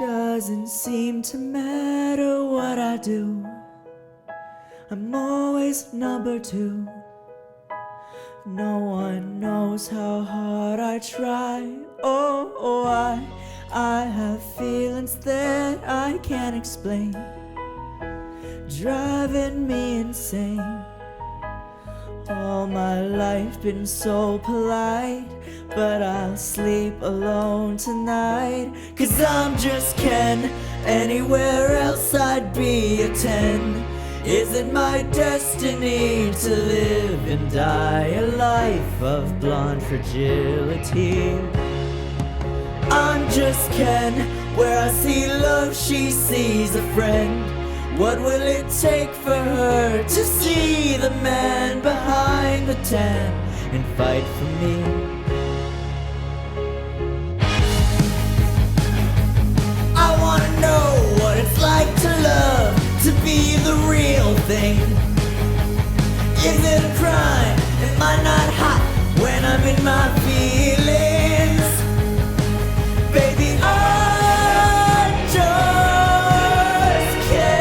Doesn't seem to matter what I do, I'm always number two. No one knows how hard I try. Oh, I have feelings that I can't explain, driving me insane. All my life been so polite, but I'll sleep alone tonight. 'Cause I'm just Ken, anywhere else I'd be a 10. Is it my destiny to live and die a life of blonde fragility? I'm just Ken, where I see love she sees a friend. What will it take for her to see the man behind the tan and fight for me? I wanna know what it's like to love, to be the real thing. Is it a crime? Am I not hot when I'm in my feelings? Baby, I just can.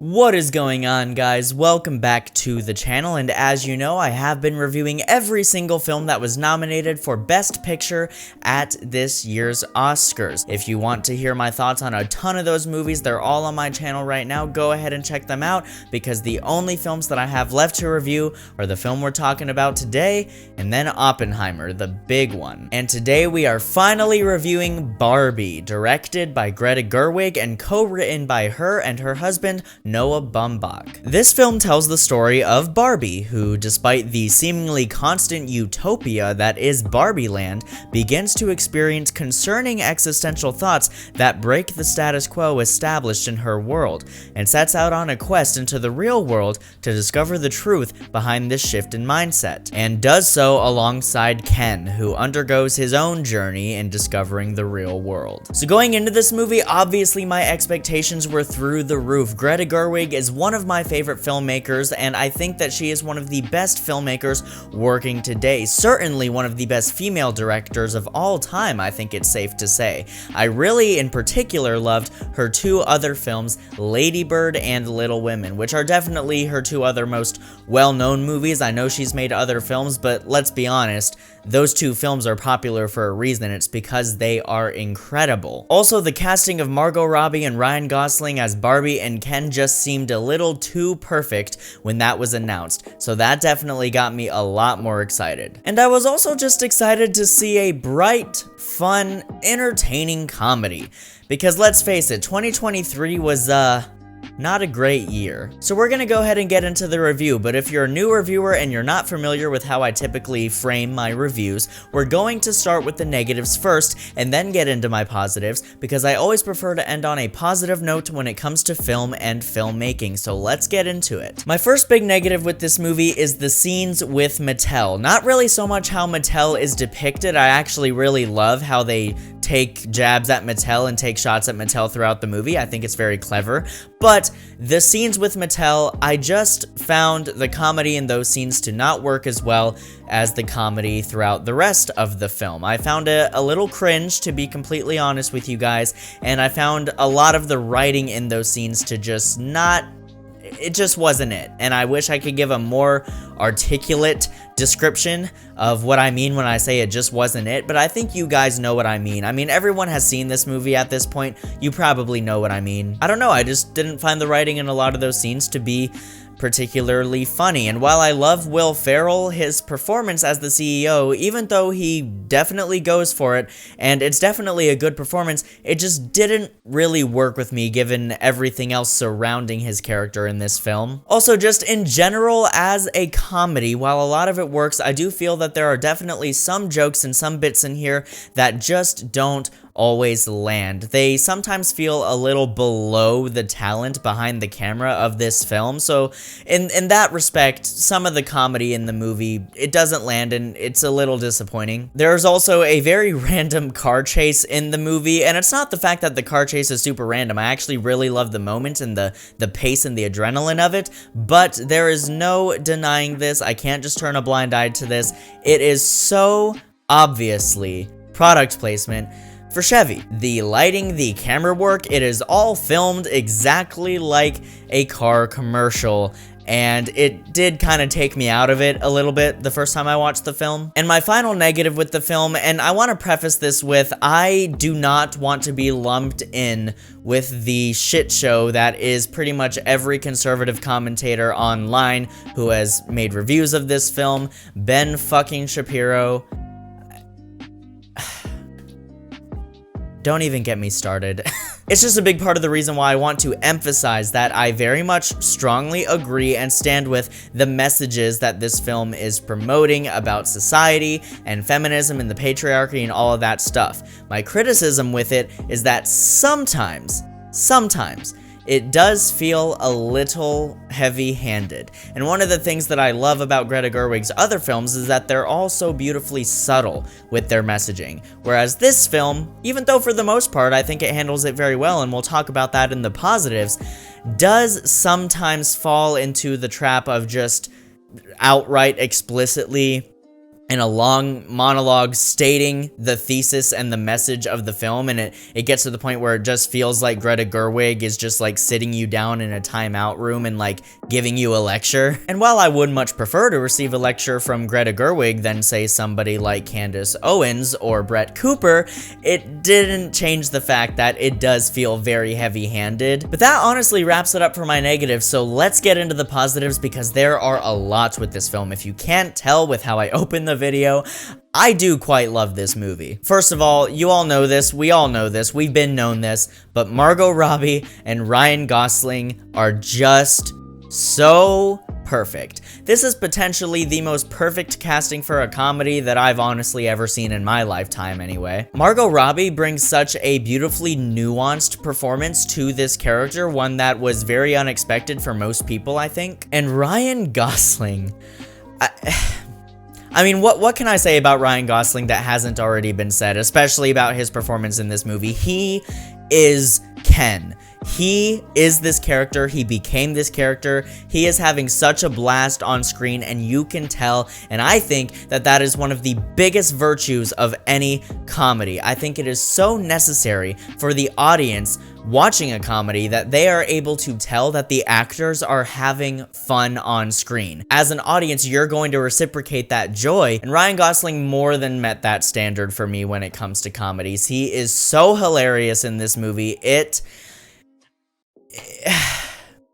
What is going on, guys? Welcome back to the channel, and as you know, I have been reviewing every single film that was nominated for Best Picture at this year's Oscars. If you want to hear my thoughts on a ton of those movies, they're all on my channel right now. Go ahead and check them out, because the only films that I have left to review are the film we're talking about today, and then Oppenheimer, the big one. And today we are finally reviewing Barbie, directed by Greta Gerwig and co-written by her and her husband, Noah Baumbach. This film tells the story of Barbie, who, despite the seemingly constant utopia that is Barbie Land, begins to experience concerning existential thoughts that break the status quo established in her world, and sets out on a quest into the real world to discover the truth behind this shift in mindset, and does so alongside Ken, who undergoes his own journey in discovering the real world. So going into this movie, obviously my expectations were through the roof. Greta Gerwig is one of my favorite filmmakers, and I think that she is one of the best filmmakers working today. Certainly one of the best female directors of all time, I think it's safe to say. I really, in particular, loved her two other films, Lady Bird and Little Women, which are definitely her two other most well-known movies. I know she's made other films, but let's be honest, those two films are popular for a reason. It's because they are incredible. Also, the casting of Margot Robbie and Ryan Gosling as Barbie and Ken just seemed a little too perfect when that was announced, so that definitely got me a lot more excited. And I was also just excited to see a bright, fun, entertaining comedy, because let's face it, 2023 was, not a great year. So we're gonna go ahead and get into the review, but if you're a new reviewer and you're not familiar with how I typically frame my reviews, we're going to start with the negatives first and then get into my positives, because I always prefer to end on a positive note when it comes to film and filmmaking, so let's get into it. My first big negative with this movie is the scenes with Mattel. Not really so much how Mattel is depicted. I actually really love how they take jabs at Mattel and take shots at Mattel throughout the movie. I think it's very clever. But the scenes with Mattel, I just found the comedy in those scenes to not work as well as the comedy throughout the rest of the film. I found it a little cringe, to be completely honest with you guys, and I found a lot of the writing in those scenes to just not... it just wasn't it, and I wish I could give a more articulate description of what I mean when I say it just wasn't it, but I think you guys know what I mean. I mean, everyone has seen this movie at this point. You probably know what I mean. I don't know, I just didn't find the writing in a lot of those scenes to be particularly funny. And while I love Will Ferrell, his performance as the CEO, even though he definitely goes for it, and it's definitely a good performance, it just didn't really work with me given everything else surrounding his character in this film. Also, just in general, as a comedy, while a lot of it works, I do feel that there are definitely some jokes and some bits in here that just don't always land. They sometimes feel a little below the talent behind the camera of this film, so in that respect, some of the comedy in the movie, it doesn't land and it's a little disappointing. There's also a very random car chase in the movie, and it's not the fact that the car chase is super random. I actually really love the moment and the pace and the adrenaline of it, but there is no denying this. I can't just turn a blind eye to this. It is so obviously product placement for Chevy. The lighting, the camera work, it is all filmed exactly like a car commercial, and it did kind of take me out of it a little bit the first time I watched the film. And my final negative with the film, and I want to preface this with, I do not want to be lumped in with the shit show that is pretty much every conservative commentator online who has made reviews of this film. Ben fucking Shapiro. Don't even get me started. It's just a big part of the reason why I want to emphasize that I very much strongly agree and stand with the messages that this film is promoting about society and feminism and the patriarchy and all of that stuff. My criticism with it is that sometimes, it does feel a little heavy-handed. And one of the things that I love about Greta Gerwig's other films is that they're all so beautifully subtle with their messaging. Whereas this film, even though for the most part I think it handles it very well, and we'll talk about that in the positives, does sometimes fall into the trap of just outright explicitly in a long monologue stating the thesis and the message of the film, and it gets to the point where it just feels like Greta Gerwig is just like sitting you down in a timeout room and like giving you a lecture. And while I would much prefer to receive a lecture from Greta Gerwig than say somebody like Candace Owens or Brett Cooper, it didn't change the fact that it does feel very heavy-handed. But that honestly wraps it up for my negatives, so let's get into the positives because there are a lot with this film. If you can't tell with how I open the video, I do quite love this movie. First of all, you all know this, we all know this, we've been known this, but Margot Robbie and Ryan Gosling are just so perfect. This is potentially the most perfect casting for a comedy that I've honestly ever seen in my lifetime anyway. Margot Robbie brings such a beautifully nuanced performance to this character, one that was very unexpected for most people, I think. And Ryan Gosling, I mean, what can I say about Ryan Gosling that hasn't already been said, especially about his performance in this movie? He is Ken. He is this character, he became this character, he is having such a blast on screen, and you can tell, and I think that that is one of the biggest virtues of any comedy. I think it is so necessary for the audience watching a comedy that they are able to tell that the actors are having fun on screen. As an audience, you're going to reciprocate that joy, and Ryan Gosling more than met that standard for me when it comes to comedies. He is so hilarious in this movie.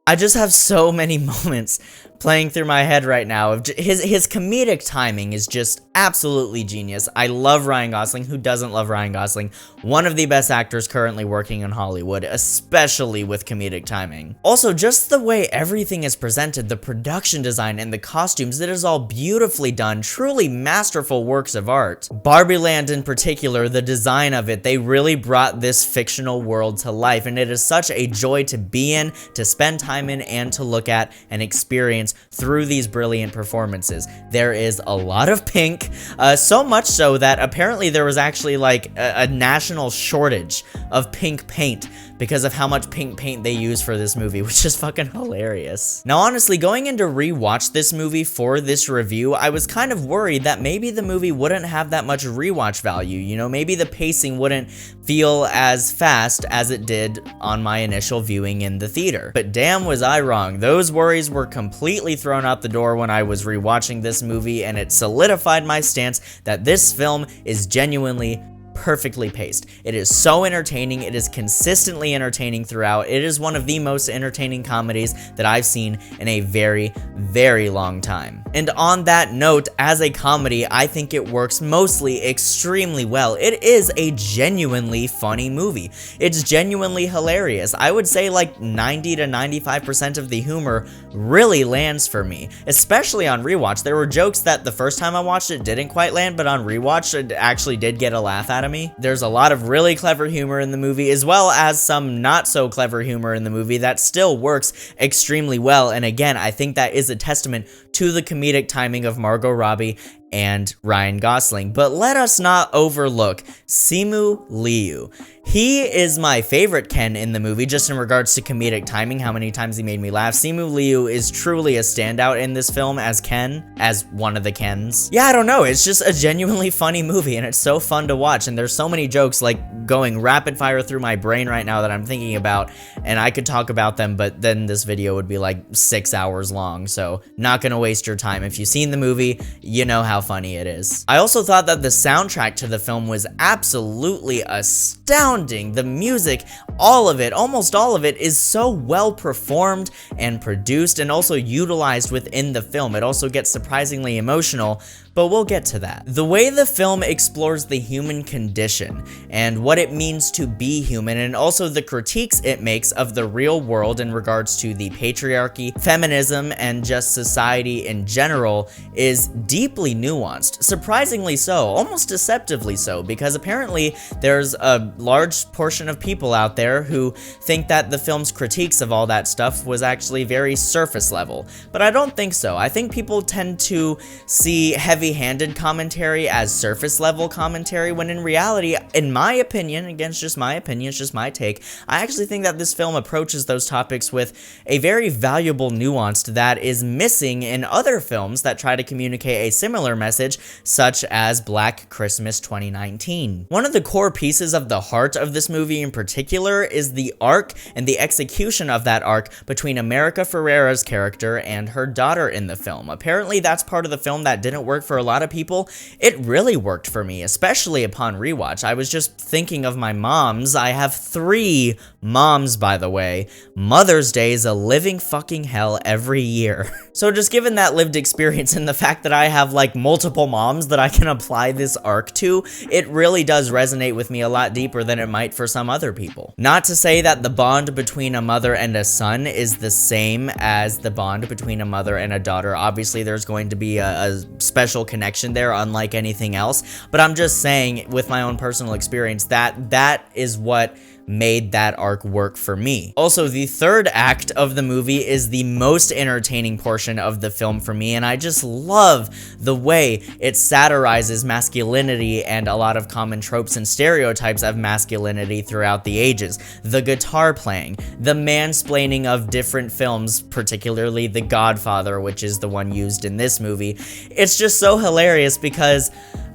I just have so many moments playing through my head right now of his comedic timing is just absolutely genius. I love Ryan Gosling. Who doesn't love Ryan Gosling? One of the best actors currently working in Hollywood, especially with comedic timing. Also, just the way everything is presented, the production design and the costumes, it is all beautifully done, truly masterful works of art. Barbie Land in particular, the design of it, they really brought this fictional world to life, and it is such a joy to be in, to spend time in, and to look at and experience through these brilliant performances. There is a lot of pink, so much so that apparently there was actually like a national shortage of pink paint because of how much pink paint they use for this movie, which is fucking hilarious. Now honestly, going in to rewatch this movie for this review, I was kind of worried that maybe the movie wouldn't have that much rewatch value, you know, maybe the pacing wouldn't feel as fast as it did on my initial viewing in the theater. But damn was I wrong. Those worries were completely thrown out the door when I was rewatching this movie, and it solidified my stance that this film is genuinely perfectly paced. It is so entertaining. It is consistently entertaining throughout. It is one of the most entertaining comedies that I've seen in a very, very long time. And on that note, as a comedy, I think it works mostly extremely well. It is a genuinely funny movie. It's genuinely hilarious. I would say like 90 to 95% of the humor really lands for me, especially on rewatch. There were jokes that the first time I watched it didn't quite land, but on rewatch it actually did get a laugh out Academy. There's a lot of really clever humor in the movie, as well as some not so clever humor in the movie that still works extremely well. And again, I think that is a testament to the comedic timing of Margot Robbie and Ryan Gosling. But let us not overlook Simu Liu. He is my favorite Ken in the movie, just in regards to comedic timing, how many times he made me laugh. Simu Liu is truly a standout in this film as Ken, as one of the Kens. Yeah, I don't know, it's just a genuinely funny movie, and it's so fun to watch, and there's so many jokes like going rapid fire through my brain right now that I'm thinking about, and I could talk about them, but then this video would be like 6 hours long, so not gonna waste your time. If you've seen the movie, you know how funny it is. I also thought that the soundtrack to the film was absolutely astounding. The music, all of it, almost all of it, is so well performed and produced and also utilized within the film. It also gets surprisingly emotional, but we'll get to that. The way the film explores the human condition and what it means to be human, and also the critiques it makes of the real world in regards to the patriarchy, feminism, and just society in general, is deeply nuanced. Surprisingly so, almost deceptively so, because apparently there's a large portion of people out there who think that the film's critiques of all that stuff was actually very surface level. But I don't think so. I think people tend to see heavy-handed commentary as surface level commentary, when in reality, in my opinion, again, it's just my opinion, it's just my take, I actually think that this film approaches those topics with a very valuable nuance that is missing in other films that try to communicate a similar message, such as Black Christmas 2019. One of the core pieces of the heart of this movie in particular is the arc and the execution of that arc between America Ferrera's character and her daughter in the film. Apparently that's part of the film that didn't work for a lot of people. It really worked for me, especially upon rewatch. I was just thinking of my moms. I have 3 moms, by the way. Mother's Day is a living fucking hell every year. So just given that lived experience and the fact that I have like multiple moms that I can apply this arc to, it really does resonate with me a lot deeper than it might for some other people. Not to say that the bond between a mother and a son is the same as the bond between a mother and a daughter. Obviously there's going to be a special connection there, unlike anything else, but I'm just saying with my own personal experience that is what made that arc work for me. Also, the third act of the movie is the most entertaining portion of the film for me, and I just love the way it satirizes masculinity and a lot of common tropes and stereotypes of masculinity throughout the ages. The guitar playing, the mansplaining of different films, particularly The Godfather, which is the one used in this movie. It's just so hilarious because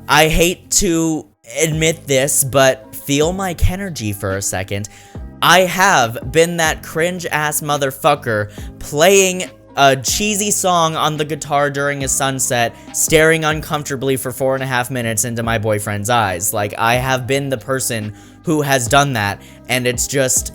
I hate to admit this, but feel my Kenergy for a second. I have been that cringe-ass motherfucker playing a cheesy song on the guitar during a sunset, staring uncomfortably for 4.5 minutes into my boyfriend's eyes. Like, I have been the person who has done that, and it's just...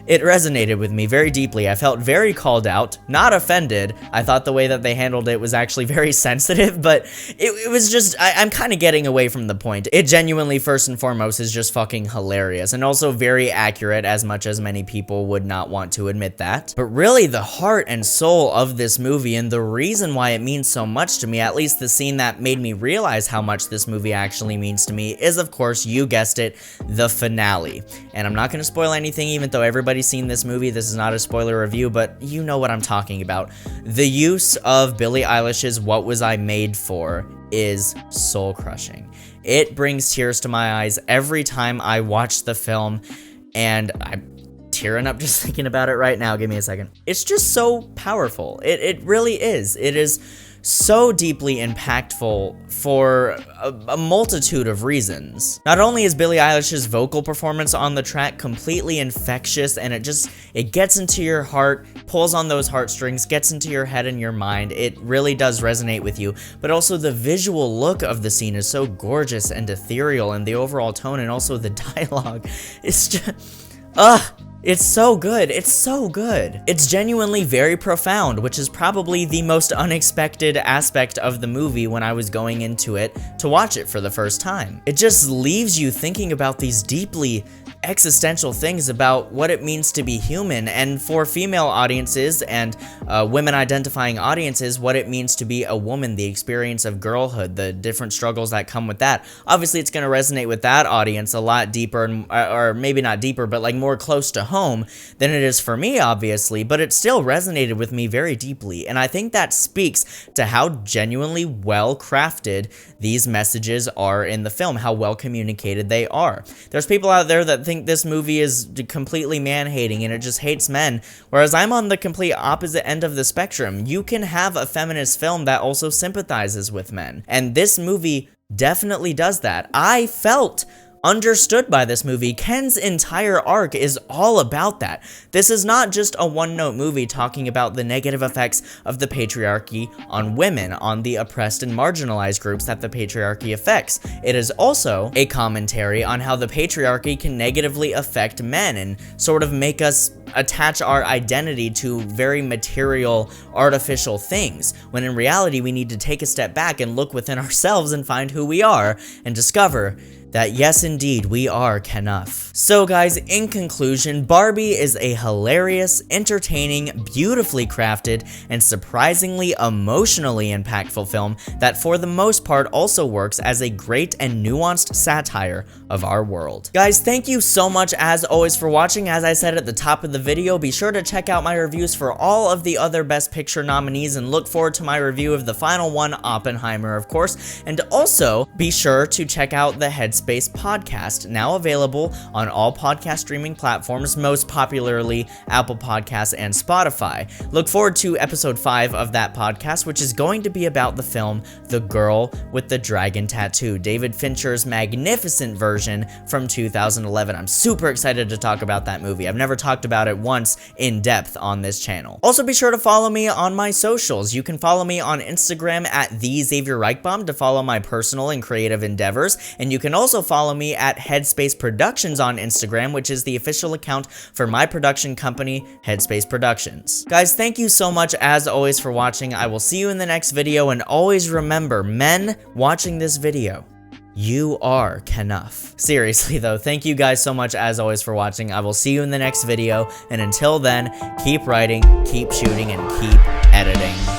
It resonated with me very deeply. I felt very called out, not offended. I thought the way that they handled it was actually very sensitive, but it was just, I'm kind of getting away from the point. It genuinely, first and foremost, is just fucking hilarious, and also very accurate, as much as many people would not want to admit that. But really, the heart and soul of this movie, and the reason why it means so much to me, at least the scene that made me realize how much this movie actually means to me, is, of course, you guessed it, the finale. And I'm not going to spoil anything, even though everybody's seen this movie. This is not a spoiler review, but you know what I'm talking about. The use of Billie Eilish's What Was I Made For is soul-crushing. It brings tears to my eyes every time I watch the film, and I'm tearing up just thinking about it right now. Give me a second. It's just so powerful. It really is. It is so deeply impactful for a multitude of reasons. Not only is Billie Eilish's vocal performance on the track completely infectious, and it gets into your heart, pulls on those heartstrings, gets into your head and your mind. It really does resonate with you, but also the visual look of the scene is so gorgeous and ethereal, and the overall tone and also the dialogue. It's just, it's so good. It's so good. It's genuinely very profound, which is probably the most unexpected aspect of the movie when I was going into it to watch it for the first time. It just leaves you thinking about these deeply existential things about what it means to be human, and for female audiences and women identifying audiences, what it means to be a woman, the experience of girlhood, the different struggles that come with that. Obviously, it's going to resonate with that audience a lot deeper, and, or maybe not deeper, but like more close to home than it is for me, obviously, but it still resonated with me very deeply, and I think that speaks to how genuinely well crafted these messages are in the film, how well communicated they are. There's people out there that think this movie is completely man-hating and it just hates men, whereas I'm on the complete opposite end of the spectrum. You can have a feminist film that also sympathizes with men, and this movie definitely does that. I felt understood by this movie. Ken's entire arc is all about that. This is not just a one-note movie talking about the negative effects of the patriarchy on women, on the oppressed and marginalized groups that the patriarchy affects. It is also a commentary on how the patriarchy can negatively affect men and sort of make us attach our identity to very material, artificial things, when in reality we need to take a step back and look within ourselves and find who we are and discover that yes, indeed, we are Kenough. So guys, in conclusion, Barbie is a hilarious, entertaining, beautifully crafted, and surprisingly emotionally impactful film that for the most part also works as a great and nuanced satire of our world. Guys, thank you so much as always for watching. As I said at the top of the video, be sure to check out my reviews for all of the other Best Picture nominees and look forward to my review of the final one, Oppenheimer, of course. And also, be sure to check out the Headspace Podcast, now available on all podcast streaming platforms, most popularly Apple Podcasts and Spotify. Look forward to episode 5 of that podcast, which is going to be about the film The Girl with the Dragon Tattoo, David Fincher's magnificent version from 2011. I'm super excited to talk about that movie. I've never talked about it once in depth on this channel. Also, be sure to follow me on my socials. You can follow me on Instagram at @TheXavierReichbaum to follow my personal and creative endeavors, and you can also follow me at Headspace Productions on Instagram, which is the official account for my production company, Headspace Productions. Guys, thank you so much as always for watching. I will see you in the next video, and always remember, men watching this video, you are Kenough. Seriously though, thank you guys so much as always for watching. I will see you in the next video, and until then, keep writing, keep shooting, and keep editing.